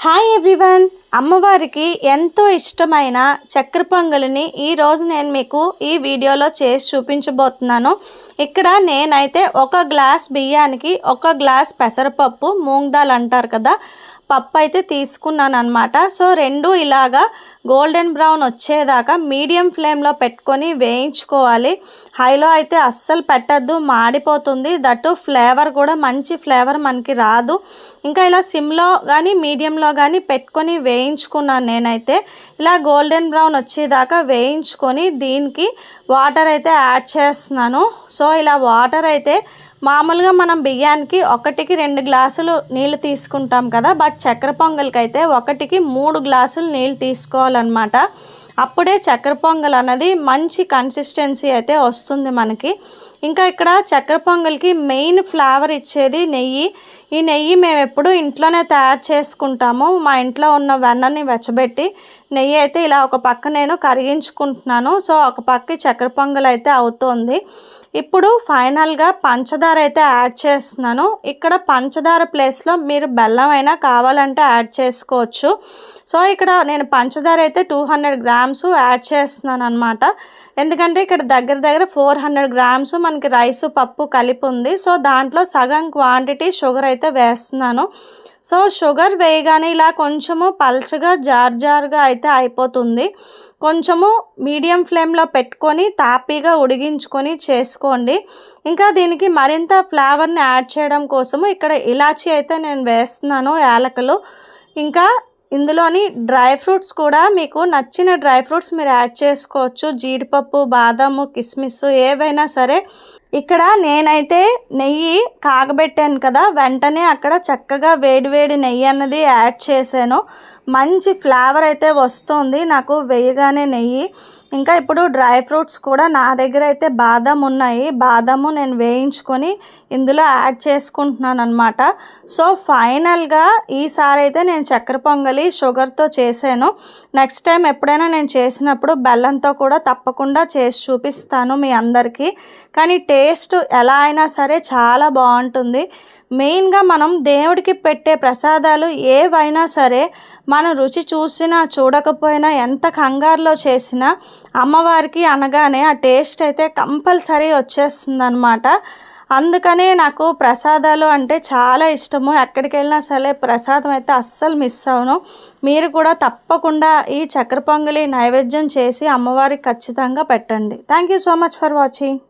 Hi everyone, అమ్మవారికి ఎంతో ఇష్టమైన చక్కెర పొంగలిని ఈరోజు నేను మీకు ఈ వీడియోలో చేసి చూపించబోతున్నాను. ఇక్కడ నేనైతే ఒక గ్లాస్ బియ్యానికి ఒక గ్లాస్ పెసరపప్పు, మూంగ్ దాల్ అంటారు కదా, పప్పు అయితే తీసుకున్నాను అనమాట. సో రెండు ఇలాగా గోల్డెన్ బ్రౌన్ వచ్చేదాకా మీడియం ఫ్లేమ్లో పెట్టుకొని వేయించుకోవాలి. హైలో అయితే అస్సలు పెట్టద్దు, మాడిపోతుంది. దట్టు ఫ్లేవర్ కూడా మంచి ఫ్లేవర్ మనకి రాదు. ఇంకా ఇలా సిమ్లో కానీ మీడియంలో కానీ పెట్టుకొని వేయించుకున్నాను. నేనైతే ఇలా గోల్డెన్ బ్రౌన్ వచ్చేదాకా వేయించుకొని దీనికి వాటర్ అయితే యాడ్ చేస్తున్నాను. సో ఇలా వాటర్ అయితే మామూలుగా మనం బియ్యానికి 1కి 2 గ్లాసులు నీళ్ళు తీసుకుంటాం కదా, బట్ చక్కెర పొంగల్కి అయితే 1కి 3 గ్లాసులు నీళ్ళు తీసుకోవాలన్నమాట. అప్పుడే చక్కెర పొంగల్ అన్నది మంచి కన్సిస్టెన్సీ అయితే వస్తుంది మనకి. ఇంకా ఇక్కడ చక్కెర పొంగల్కి మెయిన్ ఫ్లేవర్ ఇచ్చేది నెయ్యి. ఈ నెయ్యి మేము ఎప్పుడు ఇంట్లోనే తయారు చేసుకుంటాము. మా ఇంట్లో ఉన్న వెన్నని వెచ్చబెట్టి నెయ్యి అయితే ఇలా ఒక పక్క నేను కరిగించుకుంటున్నాను. సో ఒక పక్క చక్కెర పొంగల్ అయితే అవుతుంది. ఇప్పుడు ఫైనల్గా పంచదార అయితే యాడ్ చేస్తున్నాను. ఇక్కడ పంచదార ప్లేస్లో మీరు బెల్లం అయినా కావాలంటే యాడ్ చేసుకోవచ్చు. సో ఇక్కడ నేను పంచదార అయితే 200 గ్రామ్స్ యాడ్ చేస్తున్నాను అనమాట. ఎందుకంటే ఇక్కడ దగ్గర 400 గ్రామ్స్ మనకి రైసు పప్పు కలిపి ఉంది. సో దాంట్లో సగం క్వాంటిటీ షుగర్ అయితే వేస్తున్నాను. సో షుగర్ వేయగానే ఇలా కొంచెము పల్చగా జారుగా అయితే అయిపోతుంది. కొంచెము మీడియం ఫ్లేమ్లో పెట్టుకొని తాపీగా ఉడిగించుకొని చేసుకోండి. ఇంకా దీనికి మరింత ఫ్లేవర్ని యాడ్ చేయడం కోసము ఇక్కడ ఇలాచీ అయితే నేను వేస్తున్నాను, యాలకులు. ఇంకా ఇందులోని డ్రై ఫ్రూట్స్ కూడా మీకు నచ్చిన డ్రై ఫ్రూట్స్ మీరు యాడ్ చేసుకోవచ్చు. జీడిపప్పు, బాదాము, కిస్మిస్ ఏవైనా సరే. ఇక్కడ నేనైతే నెయ్యి కాగబెట్టాను కదా, వెంటనే అక్కడ చక్కగా వేడి నెయ్యి అన్నది యాడ్ చేశాను. మంచి ఫ్లేవర్ అయితే వస్తుంది నాకు వేయగానే నెయ్యి. ఇంకా ఇప్పుడు డ్రై ఫ్రూట్స్ కూడా నా దగ్గర అయితే బాదం ఉన్నాయి. బాదాము నేను వేయించుకొని ఇందులో యాడ్ చేసుకుంటున్నాను అనమాట. సో ఫైనల్గా ఈసారి అయితే నేను చక్కెర పొంగలి షుగర్తో చేశాను. నెక్స్ట్ టైం ఎప్పుడైనా నేను చేసినప్పుడు బెల్లంతో కూడా తప్పకుండా చేసి చూపిస్తాను మీ అందరికీ. కానీ టేస్ట్ ఎలా అయినా సరే చాలా బాగుంటుంది. మెయిన్గా మనం దేవుడికి పెట్టే ప్రసాదాలు ఏవైనా సరే మనం రుచి చూసినా చూడకపోయినా ఎంత కంగారులో చేసినా అమ్మవారికి అనగానే ఆ టేస్ట్ అయితే కంపల్సరీ వచ్చేస్తుంది అనమాట. అందుకనే నాకు ప్రసాదాలు అంటే చాలా ఇష్టము. ఎక్కడికి వెళ్ళినా సరే ప్రసాదం అయితే అస్సలు మిస్ అవ్వను. మీరు కూడా తప్పకుండా ఈ చక్కెర పొంగలి నైవేద్యం చేసి అమ్మవారికి ఖచ్చితంగా పెట్టండి. Thank you so much for watching.